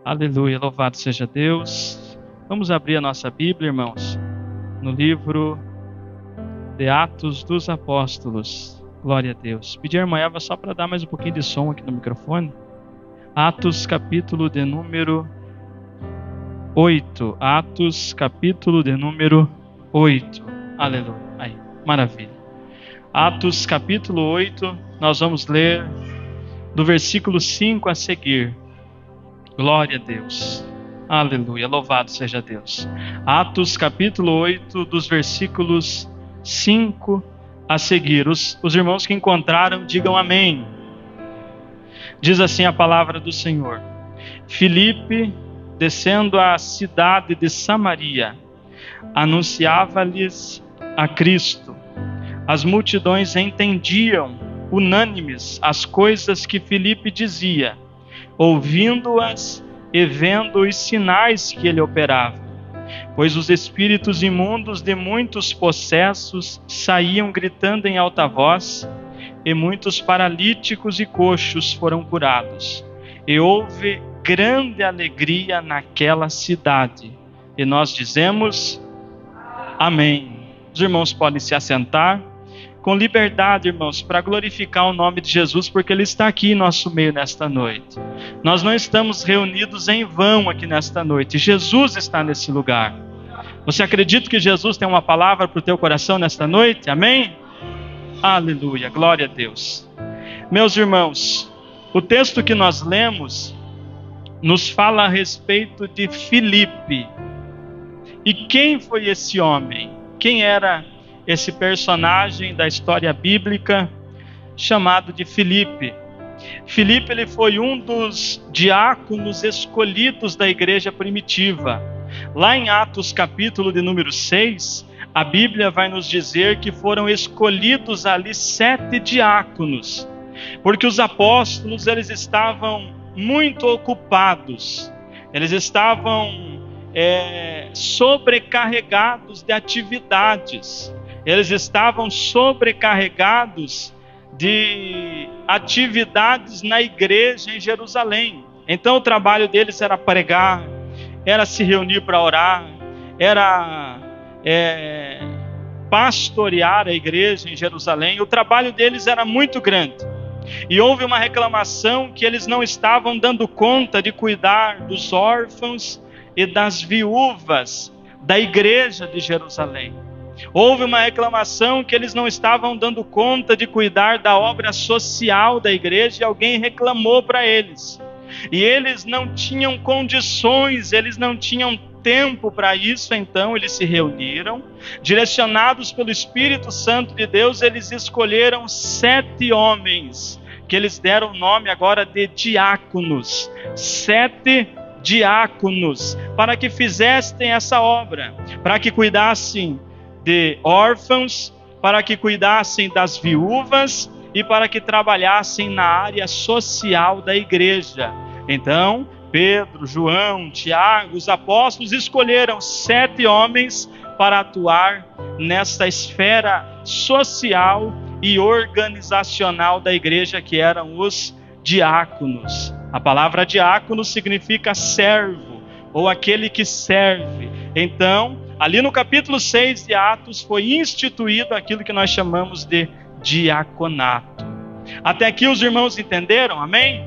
Aleluia, louvado seja Deus. Vamos abrir a nossa Bíblia, irmãos, no livro de Atos dos Apóstolos. Glória a Deus. Pedi a irmã Eva só para dar mais um pouquinho de som aqui no microfone. Atos, capítulo de número 8. Atos, capítulo de número 8. Aleluia. Aí, maravilha. Atos, capítulo 8, nós vamos ler do versículo 5 a seguir. Glória a Deus. Aleluia. Louvado seja Deus. Atos capítulo 8, dos versículos 5 a seguir. Os irmãos que encontraram, digam amém. Diz assim a palavra do Senhor. Filipe, descendo à cidade de Samaria, anunciava-lhes a Cristo. As multidões entendiam, unânimes, as coisas que Filipe dizia, ouvindo-as e vendo os sinais que ele operava. Pois os espíritos imundos de muitos possessos saíam gritando em alta voz, e muitos paralíticos e coxos foram curados. E houve grande alegria naquela cidade. E nós dizemos, amém. Os irmãos podem se assentar com liberdade, irmãos, para glorificar o nome de Jesus, porque Ele está aqui em nosso meio nesta noite. Nós não estamos reunidos em vão aqui nesta noite. Jesus está nesse lugar. Você acredita que Jesus tem uma palavra para o teu coração nesta noite? Amém? Aleluia, glória a Deus. Meus irmãos, o texto que nós lemos nos fala a respeito de Filipe. E quem foi esse homem? Quem era esse personagem da história bíblica chamado de Filipe? Filipe, ele foi um dos diáconos escolhidos da igreja primitiva. Lá em Atos capítulo de número 6, a Bíblia vai nos dizer que foram escolhidos ali 7 diáconos, porque os apóstolos, eles estavam muito ocupados, eles estavam sobrecarregados de atividades. Eles estavam sobrecarregados de atividades na igreja em Jerusalém. Então o trabalho deles era pregar, era se reunir para orar, era pastorear a igreja em Jerusalém. O trabalho deles era muito grande. E houve uma reclamação que eles não estavam dando conta de cuidar dos órfãos e das viúvas da igreja de Jerusalém. Houve uma reclamação que eles não estavam dando conta de cuidar da obra social da igreja, e alguém reclamou para eles. E eles não tinham condições, eles não tinham tempo para isso, então eles se reuniram. Direcionados pelo Espírito Santo de Deus, eles escolheram 7 homens, que eles deram o nome agora de diáconos. 7 diáconos, para que fizessem essa obra, para que cuidassem de órfãos, para que cuidassem das viúvas e para que trabalhassem na área social da igreja. Então, Pedro, João, Tiago, os apóstolos escolheram 7 homens para atuar nessa esfera social e organizacional da igreja, que eram os diáconos. A palavra diácono significa servo, ou aquele que serve. Então, ali no capítulo 6 de Atos foi instituído aquilo que nós chamamos de diaconato. Até aqui os irmãos entenderam? Amém?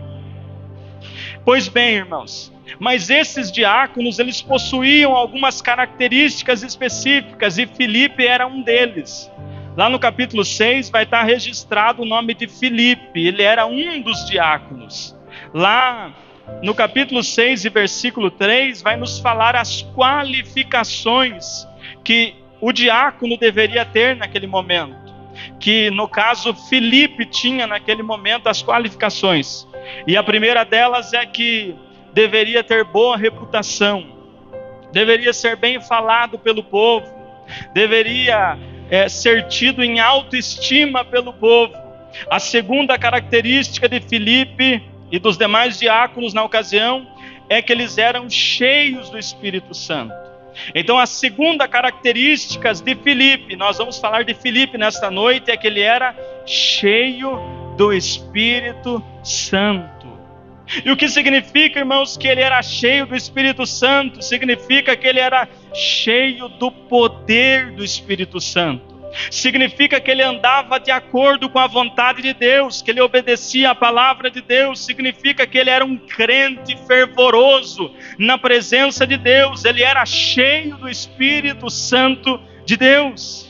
Pois bem, irmãos, mas esses diáconos, eles possuíam algumas características específicas, e Filipe era um deles. Lá no capítulo 6 vai estar registrado o nome de Filipe, ele era um dos diáconos. Lá no capítulo 6 e versículo 3 vai nos falar as qualificações que o diácono deveria ter naquele momento. Que no caso Filipe tinha naquele momento as qualificações. E a primeira delas é que deveria ter boa reputação, deveria ser bem falado pelo povo, deveria ser tido em autoestima pelo povo. A segunda característica de Filipe e dos demais diáconos na ocasião é que eles eram cheios do Espírito Santo. Então a segunda característica de Filipe, nós vamos falar de Filipe nesta noite, é que ele era cheio do Espírito Santo. E o que significa, irmãos, que ele era cheio do Espírito Santo? Significa que ele era cheio do poder do Espírito Santo. Significa que ele andava de acordo com a vontade de Deus, que ele obedecia à palavra de Deus. Significa que ele era um crente fervoroso na presença de Deus. Ele era cheio do Espírito Santo de Deus.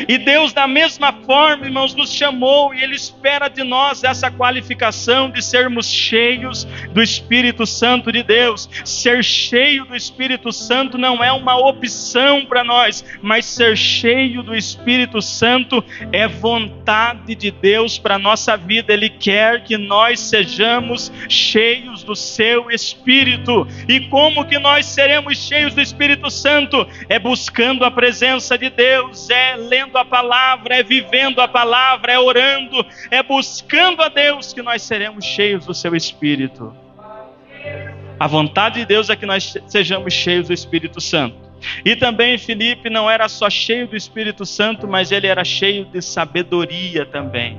E Deus, da mesma forma, irmãos, nos chamou, e Ele espera de nós essa qualificação de sermos cheios do Espírito Santo de Deus. Ser cheio do Espírito Santo não é uma opção para nós, mas ser cheio do Espírito Santo é vontade de Deus para a nossa vida. Ele quer que nós sejamos cheios do Seu Espírito. E como que nós seremos cheios do Espírito Santo? É buscando a presença de Deus, é lendo a palavra, é vivendo a palavra, é orando, é buscando a Deus, que nós seremos cheios do Seu Espírito. A vontade de Deus é que nós sejamos cheios do Espírito Santo. E também Filipe não era só cheio do Espírito Santo, mas ele era cheio de sabedoria também.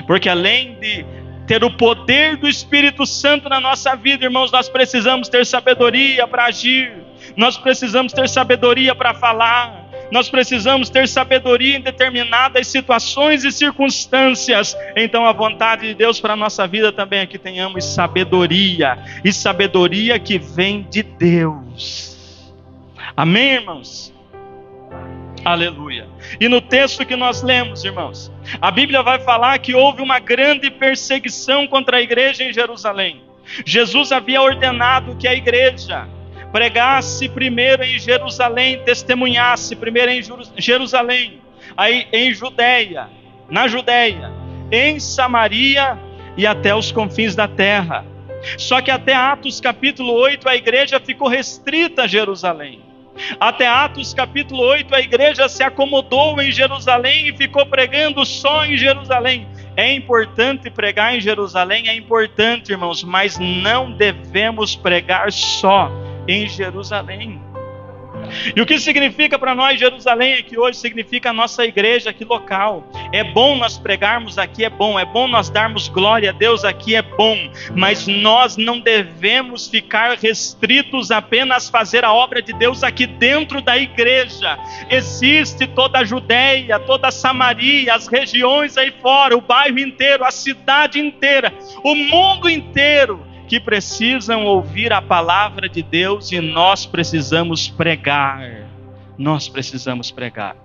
Porque além de ter o poder do Espírito Santo na nossa vida, irmãos, nós precisamos ter sabedoria para agir, nós precisamos ter sabedoria para falar, nós precisamos ter sabedoria em determinadas situações e circunstâncias. Então a vontade de Deus para a nossa vida também é que tenhamos sabedoria, e sabedoria que vem de Deus. Amém, irmãos? Aleluia. E no texto que nós lemos, irmãos, a Bíblia vai falar que houve uma grande perseguição contra a igreja em Jerusalém. Jesus havia ordenado que a igreja pregasse primeiro em Jerusalém, testemunhasse primeiro em Jerusalém, aí em Judeia, na Judeia, em Samaria e até os confins da terra. Só que até Atos capítulo 8 a igreja ficou restrita a Jerusalém. Até Atos capítulo 8 a igreja se acomodou em Jerusalém e ficou pregando só em Jerusalém. É importante pregar em Jerusalém, é importante, irmãos, mas não devemos pregar só em Jerusalém. E o que significa para nós Jerusalém aqui hoje? Significa a nossa igreja aqui local. É bom nós pregarmos aqui, é bom nós darmos glória a Deus aqui, é bom, mas nós não devemos ficar restritos apenas a fazer a obra de Deus aqui dentro da igreja. Existe toda a Judeia, toda a Samaria, as regiões aí fora, o bairro inteiro, a cidade inteira, o mundo inteiro, que precisam ouvir a palavra de Deus, e nós precisamos pregar. Nós precisamos pregar.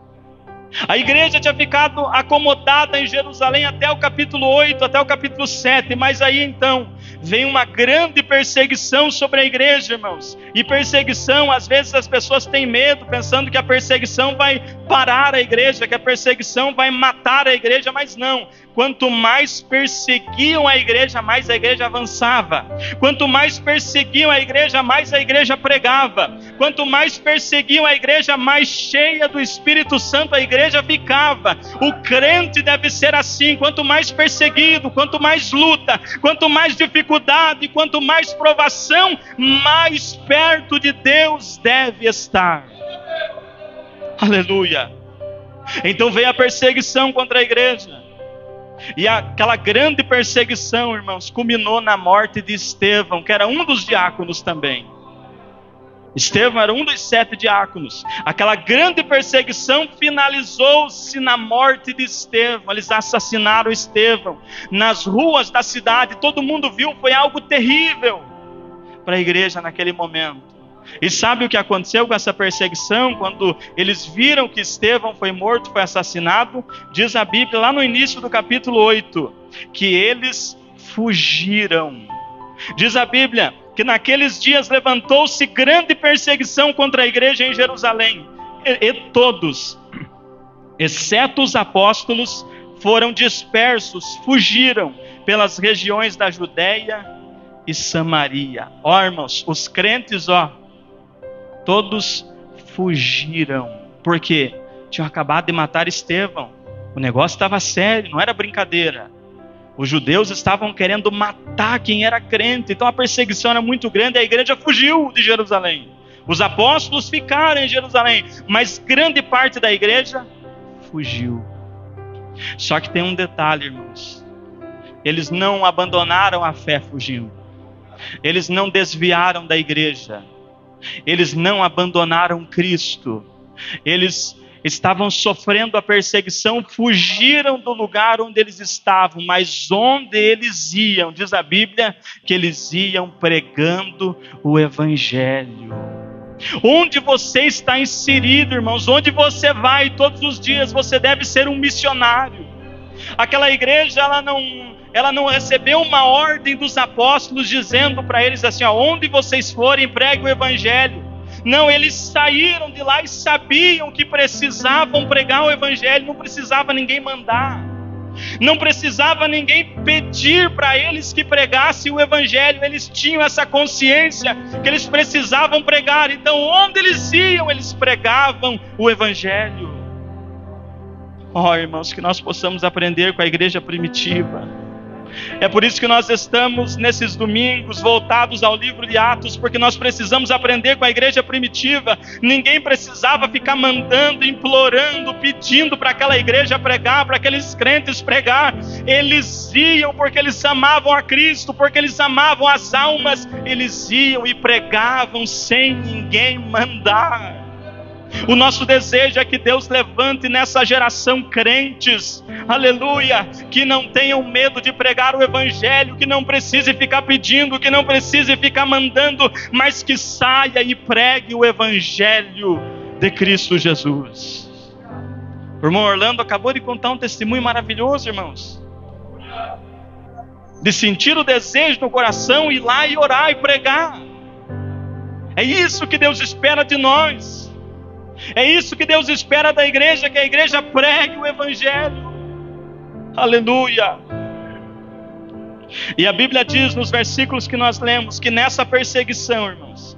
A igreja tinha ficado acomodada em Jerusalém até o capítulo 8, até o capítulo 7, mas aí então vem uma grande perseguição sobre a igreja, irmãos. E perseguição, às vezes as pessoas têm medo, pensando que a perseguição vai parar a igreja, que a perseguição vai matar a igreja, mas não. Quanto mais perseguiam a igreja, mais a igreja avançava. Quanto mais perseguiam a igreja, mais a igreja pregava. Quanto mais perseguiam a igreja, mais cheia do Espírito Santo a igreja ficava. O crente deve ser assim: quanto mais perseguido, quanto mais luta, quanto mais dificuldade, quanto mais provação, mais perto de Deus deve estar. Aleluia. Então veio a perseguição contra a igreja. E aquela grande perseguição, irmãos, culminou na morte de Estevão, que era um dos diáconos também. Estevão era um dos 7 diáconos. Aquela grande perseguição finalizou-se na morte de Estevão. Eles assassinaram Estevão nas ruas da cidade. Todo mundo viu, foi algo terrível para a igreja naquele momento. E sabe o que aconteceu com essa perseguição? Quando eles viram que Estevão foi morto, foi assassinado, diz a Bíblia lá no início do capítulo 8, que eles fugiram. Diz a Bíblia que naqueles dias levantou-se grande perseguição contra a igreja em Jerusalém. E todos, exceto os apóstolos, foram dispersos, fugiram pelas regiões da Judeia e Samaria. Ó, irmãos, os crentes, todos fugiram, porque tinham acabado de matar Estevão. O negócio estava sério, não era brincadeira. Os judeus estavam querendo matar quem era crente, então a perseguição era muito grande, a igreja fugiu de Jerusalém. Os apóstolos ficaram em Jerusalém, mas grande parte da igreja fugiu. Só que tem um detalhe, irmãos. eles não abandonaram a fé fugindo. Eles não desviaram da igreja. Eles não abandonaram Cristo. Eles estavam sofrendo a perseguição, fugiram do lugar onde eles estavam, mas onde eles iam, diz a Bíblia, que eles iam pregando o Evangelho. Onde você está inserido, irmãos, onde você vai todos os dias, você deve ser um missionário. Aquela igreja, ela não recebeu uma ordem dos apóstolos dizendo para eles assim, onde vocês forem, pregue o Evangelho. Não, eles saíram de lá e sabiam que precisavam pregar o Evangelho, não precisava ninguém mandar, não precisava ninguém pedir para eles que pregassem o Evangelho, eles tinham essa consciência que eles precisavam pregar, então onde eles iam, eles pregavam o Evangelho. Irmãos, que nós possamos aprender com a igreja primitiva. É por isso que nós estamos nesses domingos voltados ao livro de Atos, porque nós precisamos aprender com a igreja primitiva. Ninguém precisava ficar mandando, implorando, pedindo para aquela igreja pregar, para aqueles crentes pregar. Eles iam porque eles amavam a Cristo, porque eles amavam as almas. Eles iam e pregavam sem ninguém mandar. O nosso desejo é que Deus levante nessa geração crentes, aleluia, que não tenham medo de pregar o Evangelho, que não precise ficar pedindo, que não precise ficar mandando, mas que saia e pregue o Evangelho de Cristo Jesus. O irmão Orlando acabou de contar um testemunho maravilhoso, irmãos, de sentir o desejo no coração, ir lá e orar e pregar. É isso que Deus espera de nós. É isso que Deus espera da igreja, que a igreja pregue o Evangelho. Aleluia. E a Bíblia diz nos versículos que nós lemos, que nessa perseguição, irmãos,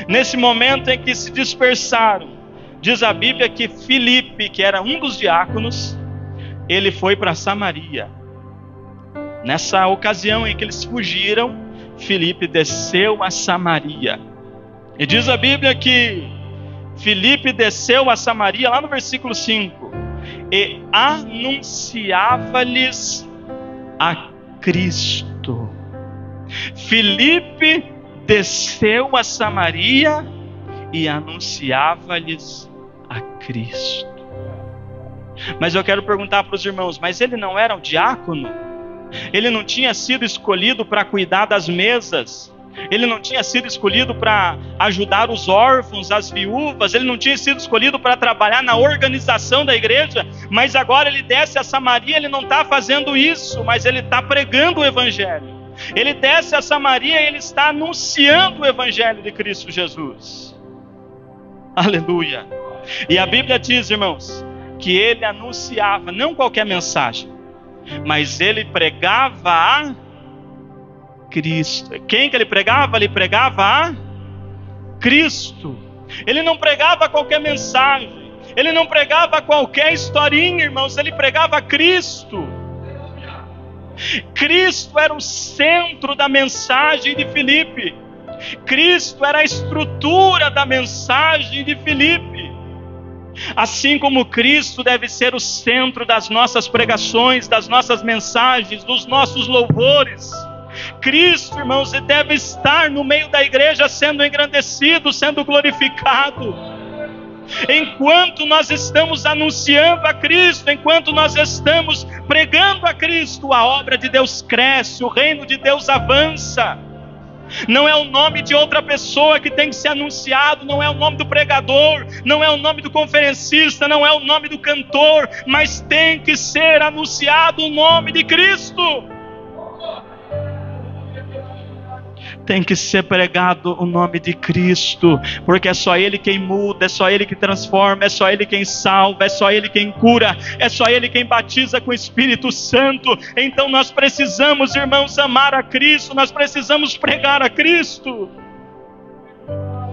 nesse momento em que se dispersaram, diz a Bíblia que Filipe, que era um dos diáconos, ele foi para Samaria. Nessa ocasião em que eles fugiram, Filipe desceu a Samaria. E diz a Bíblia que Filipe desceu a Samaria, lá no versículo 5, e anunciava-lhes a Cristo. Filipe desceu a Samaria e anunciava-lhes a Cristo. Mas eu quero perguntar para os irmãos, mas ele não era um diácono? Ele não tinha sido escolhido para cuidar das mesas? Ele não tinha sido escolhido para ajudar os órfãos, as viúvas? Ele não tinha sido escolhido para trabalhar na organização da igreja? Mas agora ele desce a Samaria, ele não está fazendo isso, mas ele está pregando o Evangelho. Ele desce a Samaria e ele está anunciando o Evangelho de Cristo Jesus. Aleluia. E a Bíblia diz, irmãos, que ele anunciava não qualquer mensagem, mas ele pregava a Cristo. Quem que ele pregava? Ele pregava a Cristo. Ele não pregava qualquer mensagem, ele não pregava qualquer historinha, irmãos, ele pregava a Cristo. Cristo era o centro da mensagem de Filipe. Cristo era a estrutura da mensagem de Filipe. Assim como Cristo deve ser o centro das nossas pregações, das nossas mensagens, dos nossos louvores. Cristo, irmãos, deve estar no meio da igreja sendo engrandecido, sendo glorificado. Enquanto nós estamos anunciando a Cristo, enquanto nós estamos pregando a Cristo, a obra de Deus cresce, o reino de Deus avança. Não é o nome de outra pessoa que tem que ser anunciado, não é o nome do pregador, não é o nome do conferencista, não é o nome do cantor, mas tem que ser anunciado o nome de Cristo. Tem que ser pregado o nome de Cristo, porque é só Ele quem muda, é só Ele que transforma, é só Ele quem salva, é só Ele quem cura, é só Ele quem batiza com o Espírito Santo. Então nós precisamos, irmãos, amar a Cristo, nós precisamos pregar a Cristo.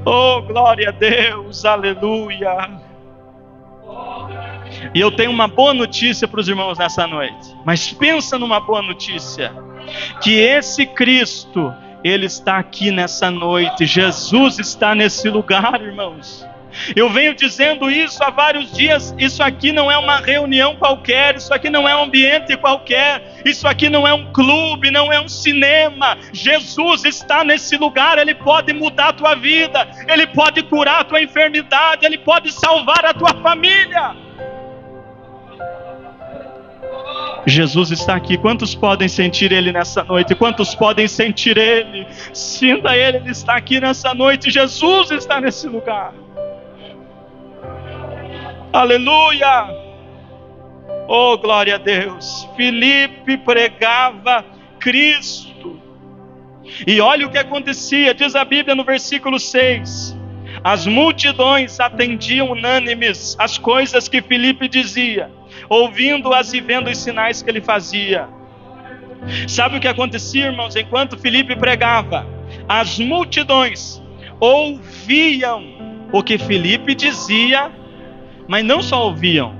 Oh, glória a Deus, aleluia. E eu tenho uma boa notícia para os irmãos nessa noite, mas pensa numa boa notícia, que esse Cristo, Ele está aqui nessa noite. Jesus está nesse lugar, irmãos. Eu venho dizendo isso há vários dias. Isso aqui não é uma reunião qualquer, isso aqui não é um ambiente qualquer, isso aqui não é um clube, não é um cinema. Jesus está nesse lugar, Ele pode mudar a tua vida, Ele pode curar a tua enfermidade, Ele pode salvar a tua família. Jesus está aqui. Quantos podem sentir Ele nessa noite? Quantos podem sentir Ele? Sinta Ele, Ele está aqui nessa noite. Jesus está nesse lugar. Aleluia! Oh, glória a Deus! Filipe pregava Cristo. E olha o que acontecia, diz a Bíblia no versículo 6. As multidões atendiam unânimes as coisas que Filipe dizia, ouvindo-as e vendo os sinais que ele fazia. Sabe o que acontecia, irmãos? Enquanto Filipe pregava, as multidões ouviam o que Filipe dizia, mas não só ouviam,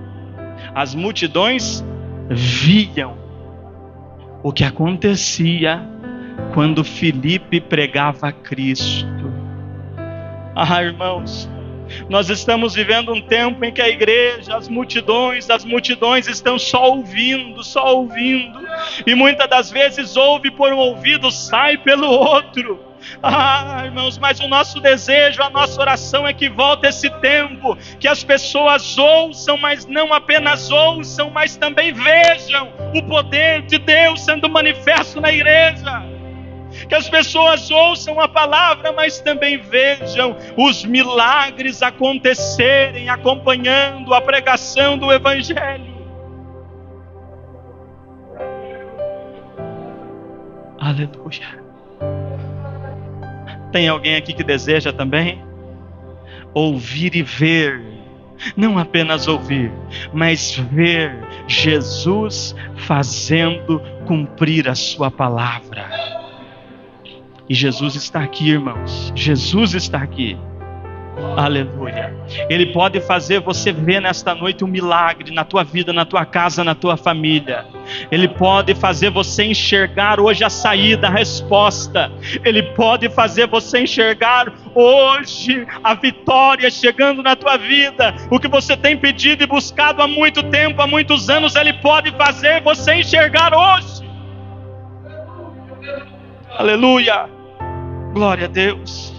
as multidões viam o que acontecia quando Filipe pregava Cristo. Ah, irmãos, nós estamos vivendo um tempo em que a igreja, as multidões estão só ouvindo, e muitas das vezes ouve por um ouvido, sai pelo outro. Ah, irmãos, mas o nosso desejo, a nossa oração é que volte esse tempo, que as pessoas ouçam, mas não apenas ouçam, mas também vejam o poder de Deus sendo manifesto na igreja. Que as pessoas ouçam a palavra, mas também vejam os milagres acontecerem, acompanhando a pregação do Evangelho. Aleluia. Tem alguém aqui que deseja também? Ouvir e ver. Não apenas ouvir, mas ver Jesus fazendo cumprir a sua palavra. E Jesus está aqui, irmãos. Jesus está aqui. Aleluia. Ele pode fazer você ver nesta noite um milagre na tua vida, na tua casa, na tua família. Ele pode fazer você enxergar hoje a saída, a resposta. Ele pode fazer você enxergar hoje a vitória chegando na tua vida. O que você tem pedido e buscado há muito tempo, há muitos anos, Ele pode fazer você enxergar hoje. Aleluia. Glória a Deus.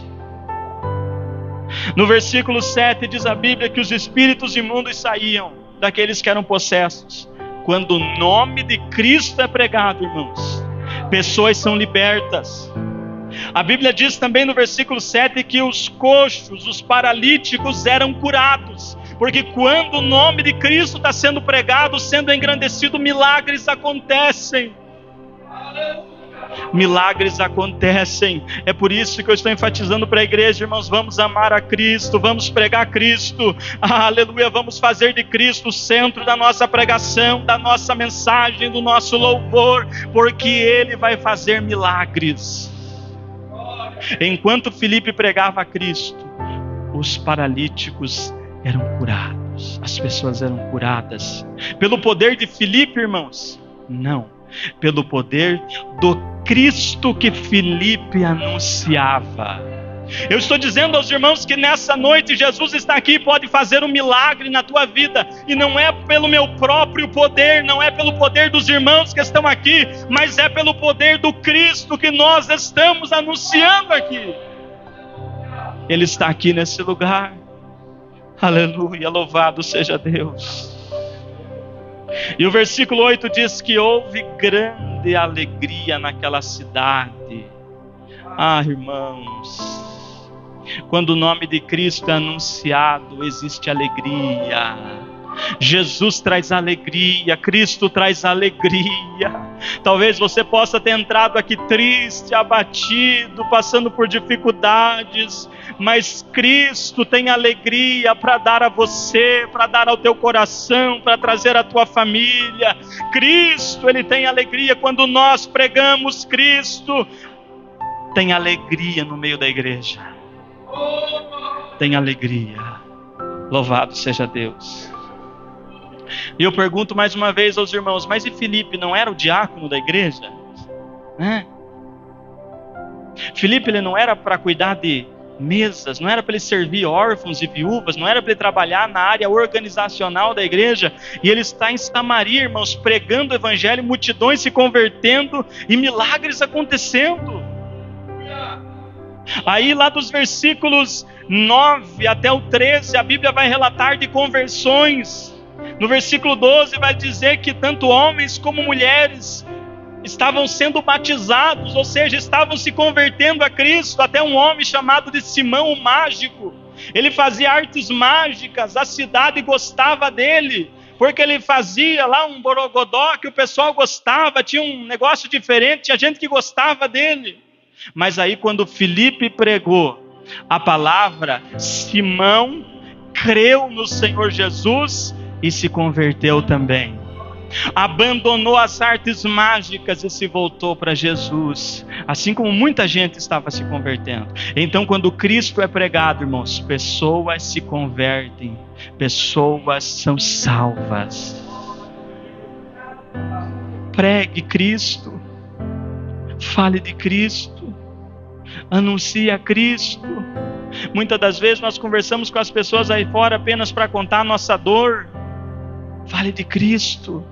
No versículo 7 diz a Bíblia que os espíritos imundos saíam daqueles que eram possessos. Quando o nome de Cristo é pregado, irmãos, pessoas são libertas. A Bíblia diz também no versículo 7 que os coxos, os paralíticos eram curados. Porque quando o nome de Cristo está sendo pregado, sendo engrandecido, milagres acontecem. Milagres acontecem. É por isso que eu estou enfatizando para a igreja, irmãos, vamos amar a Cristo, vamos pregar Cristo, aleluia, vamos fazer de Cristo o centro da nossa pregação, da nossa mensagem, do nosso louvor, porque Ele vai fazer milagres. Enquanto Filipe pregava a Cristo, os paralíticos eram curados, as pessoas eram curadas, pelo poder de Filipe, irmãos? Não, pelo poder do Cristo que Filipe anunciava. Eu estou dizendo aos irmãos que nessa noite Jesus está aqui e pode fazer um milagre na tua vida, e não é pelo meu próprio poder, não é pelo poder dos irmãos que estão aqui, mas é pelo poder do Cristo que nós estamos anunciando aqui. Ele está aqui nesse lugar. Aleluia, louvado seja Deus. E o versículo 8 diz que houve grande alegria naquela cidade. Ah, irmãos, quando o nome de Cristo é anunciado, existe alegria. Jesus traz alegria, Cristo traz alegria. Talvez você possa ter entrado aqui triste, abatido, passando por dificuldades, mas Cristo tem alegria para dar a você, para dar ao teu coração, para trazer à tua família. Cristo, Ele tem alegria quando nós pregamos Cristo. Tem alegria no meio da igreja. Tem alegria. Louvado seja Deus. E eu pergunto mais uma vez aos irmãos, mas e Filipe não era o diácono da igreja? Filipe, ele não era para cuidar de mesas, não era para ele servir órfãos e viúvas, não era para ele trabalhar na área organizacional da igreja. E ele está em Samaria, irmãos, pregando o evangelho, multidões se convertendo e milagres acontecendo. Aí lá dos versículos 9 até o 13, a Bíblia vai relatar de conversões. No versículo 12 vai dizer que tanto homens como mulheres estavam sendo batizados, ou seja, estavam se convertendo a Cristo. Até um homem chamado de Simão o Mágico, ele fazia artes mágicas, a cidade gostava dele, porque ele fazia lá um borogodó que o pessoal gostava, tinha um negócio diferente, tinha gente que gostava dele. Mas aí quando Filipe pregou a palavra, Simão creu no Senhor Jesus e se converteu também. Abandonou as artes mágicas e se voltou para Jesus, assim como muita gente estava se convertendo. Então quando Cristo é pregado, irmãos, pessoas se convertem, pessoas são salvas. Pregue Cristo, fale de Cristo, anuncie a Cristo. Muitas das vezes nós conversamos com as pessoas aí fora apenas para contar a nossa dor. Fale de Cristo.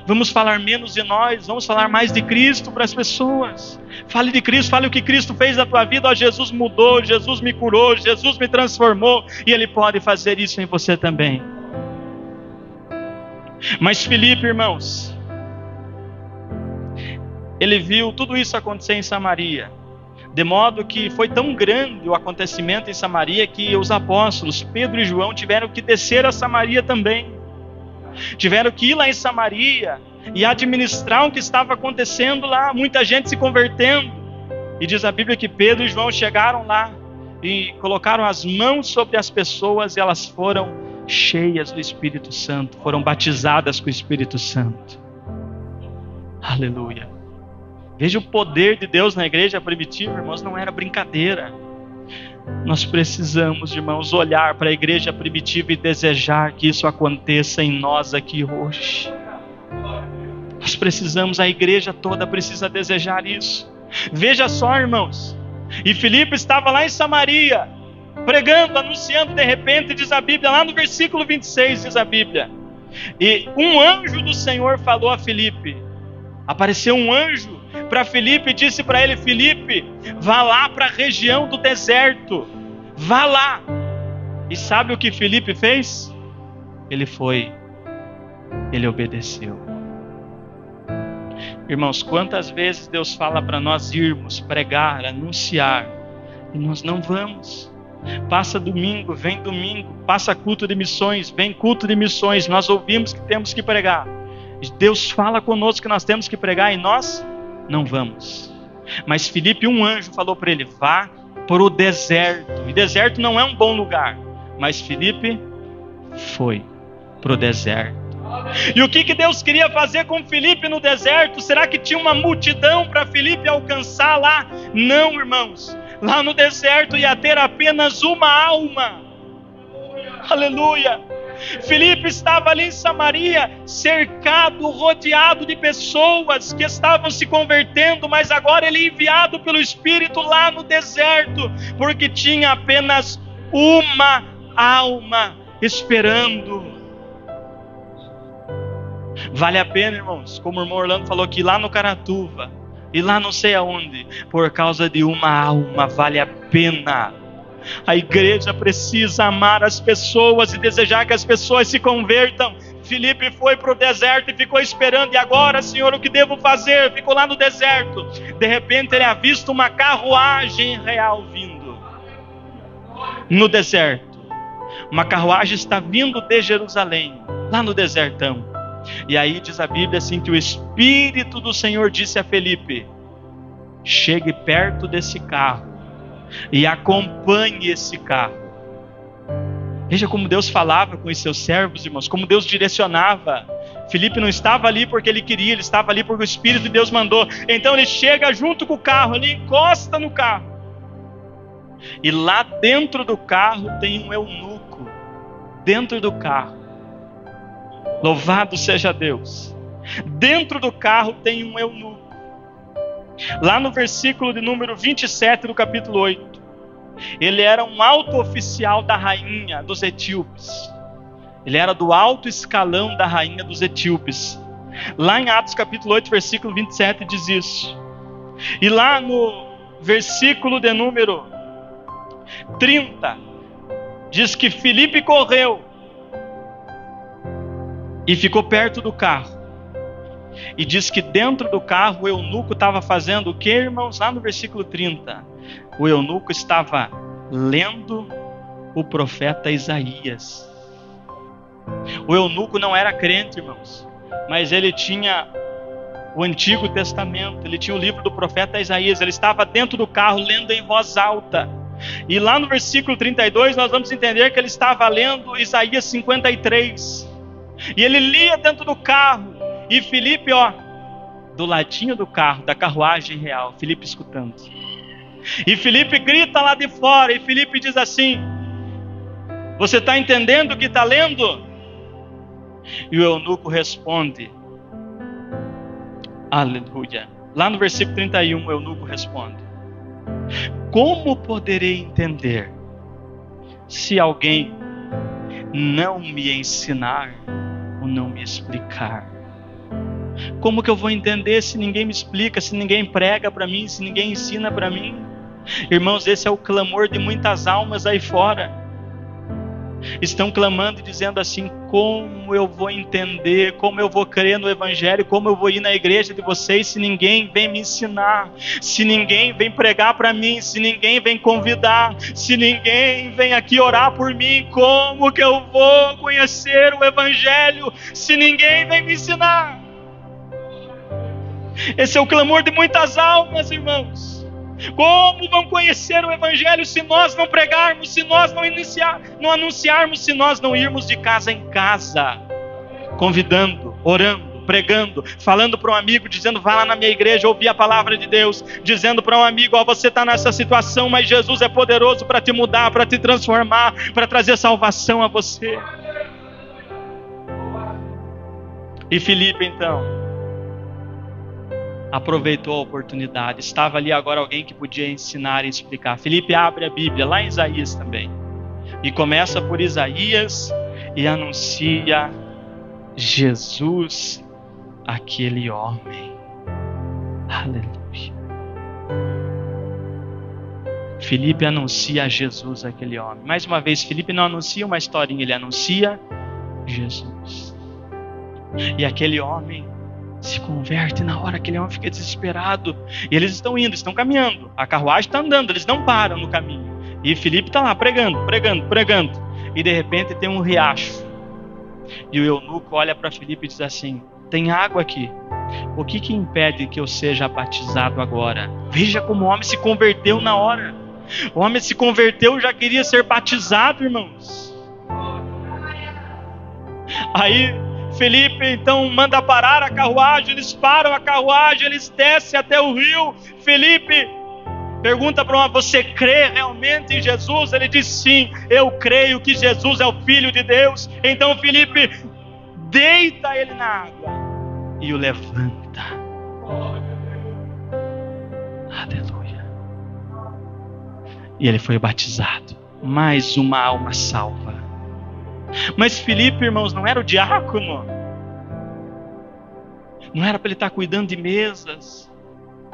Vamos falar menos de nós, vamos falar mais de Cristo para as pessoas. Fale de Cristo, fale o que Cristo fez na tua vida. Jesus mudou, Jesus me curou, Jesus me transformou, e Ele pode fazer isso em você também. Mas Filipe, irmãos, ele viu tudo isso acontecer em Samaria, de modo que foi tão grande o acontecimento em Samaria que os apóstolos Pedro e João tiveram que descer a Samaria também. Tiveram que ir lá em Samaria e administrar o que estava acontecendo lá, muita gente se convertendo. E diz a Bíblia que Pedro e João chegaram lá e colocaram as mãos sobre as pessoas, e elas foram cheias do Espírito Santo, foram batizadas com o Espírito Santo. Aleluia. Veja o poder de Deus na igreja primitiva, irmãos, não era brincadeira. Nós precisamos, irmãos, olhar para a igreja primitiva e desejar que isso aconteça em nós aqui hoje. Nós precisamos, a igreja toda precisa desejar isso. Veja só, irmãos, e Filipe estava lá em Samaria, pregando, anunciando, de repente, diz a Bíblia, lá no versículo 26, diz a Bíblia, e um anjo do Senhor falou a Filipe. Apareceu um anjo para Filipe e disse para ele: Filipe, vá lá para a região do deserto, vá lá. E sabe o que Filipe fez? Ele foi, ele obedeceu. Irmãos, quantas vezes Deus fala para nós irmos pregar, anunciar, e nós não vamos. Passa domingo, vem domingo, passa culto de missões, vem culto de missões, nós ouvimos que temos que pregar. Deus fala conosco que nós temos que pregar e nós não vamos. Mas Filipe, um anjo falou para ele: vá para o deserto. E deserto não é um bom lugar, mas Filipe foi para o deserto. E o que Deus queria fazer com Filipe no deserto? Será que tinha uma multidão para Filipe alcançar lá? Não, irmãos. Lá no deserto ia ter apenas uma alma. Aleluia. Filipe estava ali em Samaria, cercado, rodeado de pessoas que estavam se convertendo, mas agora ele é enviado pelo Espírito lá no deserto, porque tinha apenas uma alma esperando. Vale a pena, irmãos, como o irmão Orlando falou aqui, lá no Caratuva, e lá não sei aonde, por causa de uma alma, vale a pena. A igreja precisa amar as pessoas e desejar que as pessoas se convertam. Filipe foi para o deserto e ficou esperando. E agora, Senhor, o que devo fazer? Ficou lá no deserto. De repente ele avista uma carruagem real vindo no deserto. Uma carruagem está vindo de Jerusalém, lá no desertão. E aí diz a Bíblia assim que o Espírito do Senhor disse a Filipe: chegue perto desse carro e acompanhe esse carro. Veja como Deus falava com os seus servos, irmãos, como Deus direcionava. Filipe não estava ali porque ele queria, ele estava ali porque o Espírito de Deus mandou. Então ele chega junto com o carro, ele encosta no carro. E lá dentro do carro tem um eunuco. Dentro do carro. Louvado seja Deus. Dentro do carro tem um eunuco. Lá no versículo de número 27 do capítulo 8, Ele era um alto oficial da rainha dos etíopes. Ele era do alto escalão da rainha dos etíopes. Lá em Atos capítulo 8, versículo 27 diz isso. E lá no versículo de número 30, diz que Filipe correu e ficou perto do carro. E diz que dentro do carro o eunuco estava fazendo o que, irmãos? Lá no versículo 30. O eunuco estava lendo o profeta Isaías. O eunuco não era crente, irmãos, mas ele tinha o Antigo Testamento, ele tinha o livro do profeta Isaías. Ele estava dentro do carro lendo em voz alta. E lá no versículo 32 nós vamos entender que ele estava lendo Isaías 53. E ele lia dentro do carro. E Filipe, do ladinho do carro, da carruagem real, Filipe escutando. E Filipe grita lá de fora, e Filipe diz assim: você está entendendo o que está lendo? E o eunuco responde, aleluia. Lá no versículo 31, o eunuco responde: como poderei entender se alguém não me ensinar ou não me explicar? Como que eu vou entender se ninguém me explica, se ninguém prega para mim, se ninguém ensina para mim? Irmãos, esse é o clamor de muitas almas aí fora. Estão clamando e dizendo assim: como eu vou entender, como eu vou crer no Evangelho, como eu vou ir na igreja de vocês se ninguém vem me ensinar, se ninguém vem pregar para mim, se ninguém vem convidar, se ninguém vem aqui orar por mim? Como que eu vou conhecer o Evangelho se ninguém vem me ensinar? Esse é o clamor de muitas almas, irmãos. Como vão conhecer o Evangelho se nós não pregarmos, se nós não anunciarmos, se nós não irmos de casa em casa, convidando, orando, pregando, falando para um amigo, dizendo: vá lá na minha igreja ouvir a palavra de Deus, dizendo para um amigo: você está nessa situação, mas Jesus é poderoso para te mudar, para te transformar, para trazer salvação a você. E Filipe então aproveitou a oportunidade. Estava ali agora alguém que podia ensinar e explicar. Filipe abre a Bíblia, lá em Isaías também, e começa por Isaías e anuncia Jesus, aquele homem. Aleluia. Filipe anuncia Jesus, aquele homem. Mais uma vez, Filipe não anuncia uma historinha, ele anuncia Jesus. E aquele homem se converte na hora. Aquele homem fica desesperado. E eles estão indo, estão caminhando. A carruagem está andando, eles não param no caminho. E Filipe está lá pregando. E de repente tem um riacho. E o eunuco olha para Filipe e diz assim: tem água aqui. O que impede que eu seja batizado agora? Veja como o homem se converteu na hora. O homem se converteu, já queria ser batizado, irmãos. Aí Filipe então manda parar a carruagem, eles param a carruagem, eles descem até o rio. Filipe pergunta para você crê realmente em Jesus? Ele diz: sim, eu creio que Jesus é o Filho de Deus. Então Filipe deita ele na água e o levanta. Aleluia. E ele foi batizado. Mais uma alma salva. Mas Filipe, irmãos, não era o diácono. Não era para ele estar cuidando de mesas.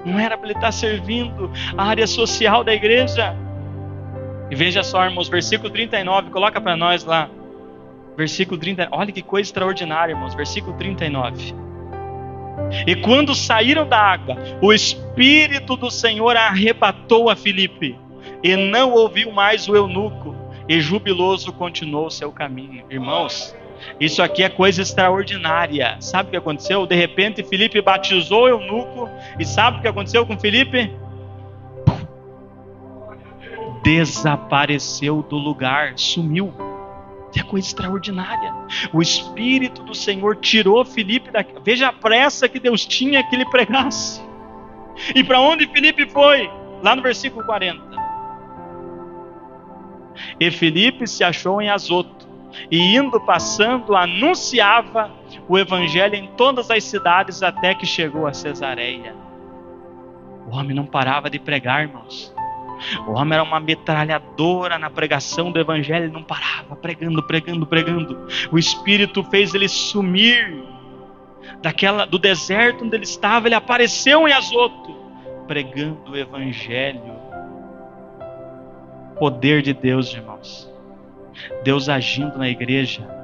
Não era para ele estar servindo a área social da igreja. E veja só, irmãos, versículo 39, coloca para nós lá. Versículo 39, olha que coisa extraordinária, irmãos. Versículo 39. E quando saíram da água, o Espírito do Senhor arrebatou a Filipe, e não ouviu mais o eunuco, e jubiloso continuou seu caminho. Irmãos, isso aqui é coisa extraordinária. Sabe o que aconteceu? De repente Filipe batizou o eunuco, e sabe o que aconteceu com Filipe? Desapareceu do lugar, sumiu. É coisa extraordinária. O Espírito do Senhor tirou Filipe daqui. Veja a pressa que Deus tinha que ele pregasse. E para onde Filipe foi? Lá no versículo 40. E Filipe se achou em Azoto, e indo passando anunciava o evangelho em todas as cidades até que chegou a Cesareia. O homem não parava de pregar, irmãos. O homem era uma metralhadora na pregação do evangelho, ele não parava, pregando. O Espírito fez ele sumir do deserto onde ele estava. Ele apareceu em Azoto, pregando o evangelho. Poder de Deus, irmãos. Deus agindo na igreja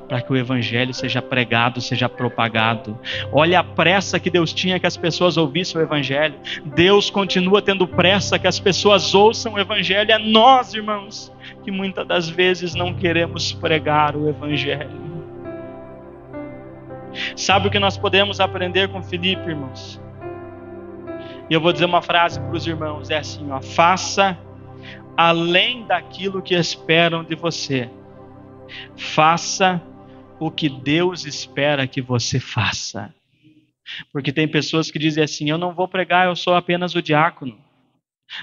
para que o evangelho seja pregado, seja propagado. Olha a pressa que Deus tinha que as pessoas ouvissem o evangelho. Deus continua tendo pressa que as pessoas ouçam o evangelho. É nós, irmãos, que muitas das vezes não queremos pregar o evangelho. Sabe o que nós podemos aprender com Filipe, irmãos? E eu vou dizer uma frase para os irmãos, é assim, ó: faça além daquilo que esperam de você. Faça o que Deus espera que você faça. Porque tem pessoas que dizem assim: eu não vou pregar, eu sou apenas o diácono.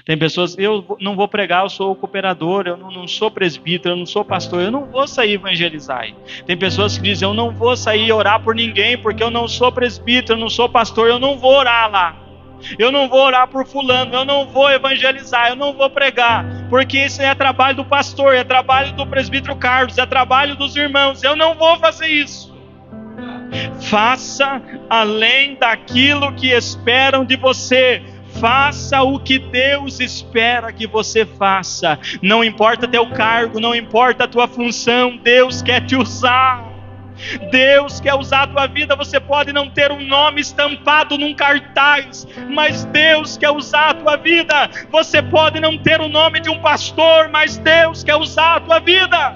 Tem pessoas: eu não vou pregar, eu sou o cooperador, eu não sou presbítero, eu não sou pastor, eu não vou sair evangelizar. Tem pessoas que dizem: eu não vou sair orar por ninguém, porque eu não sou presbítero, eu não sou pastor, eu não vou orar lá. Eu não vou orar por fulano, eu não vou evangelizar, eu não vou pregar, porque isso é trabalho do pastor, é trabalho do presbítero Carlos, é trabalho dos irmãos, eu não vou fazer isso. Faça além daquilo que esperam de você. Faça o que Deus espera que você faça. Não importa teu cargo, não importa a tua função, Deus quer te usar. Deus quer usar a tua vida. Você pode não ter um nome estampado num cartaz, mas Deus quer usar a tua vida. Você pode não ter o nome de um pastor, mas Deus quer usar a tua vida.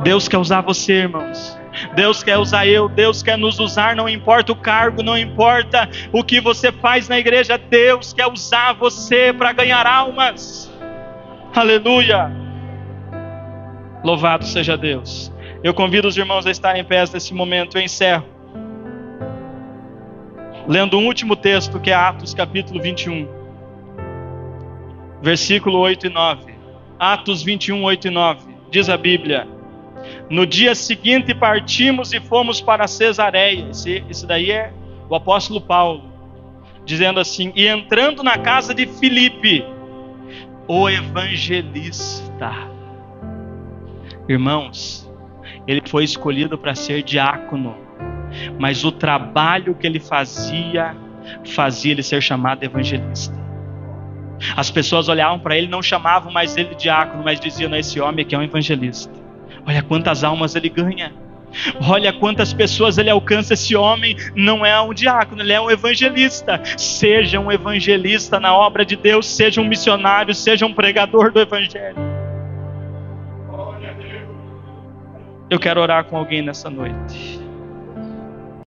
Deus quer usar você, irmãos. Deus quer usar eu, Deus quer nos usar. Não importa o cargo, não importa o que você faz na igreja, Deus quer usar você para ganhar almas. Aleluia. Louvado seja Deus. Eu convido os irmãos a estarem em pé nesse momento. Eu encerro lendo um último texto, que é Atos capítulo 21, versículo 8 e 9. Atos 21, 8 e 9. Diz a Bíblia: no dia seguinte partimos e fomos para Cesareia. Esse daí é o apóstolo Paulo, dizendo assim: e entrando na casa de Filipe, o evangelista. Irmãos, ele foi escolhido para ser diácono, mas o trabalho que ele fazia ele ser chamado evangelista. As pessoas olhavam para ele, não chamavam mais ele de diácono, mas diziam: esse homem aqui é um evangelista. Olha quantas almas ele ganha, olha quantas pessoas ele alcança. Esse homem não é um diácono, ele é um evangelista. Seja um evangelista na obra de Deus, seja um missionário, seja um pregador do evangelho. Eu quero orar com alguém nessa noite.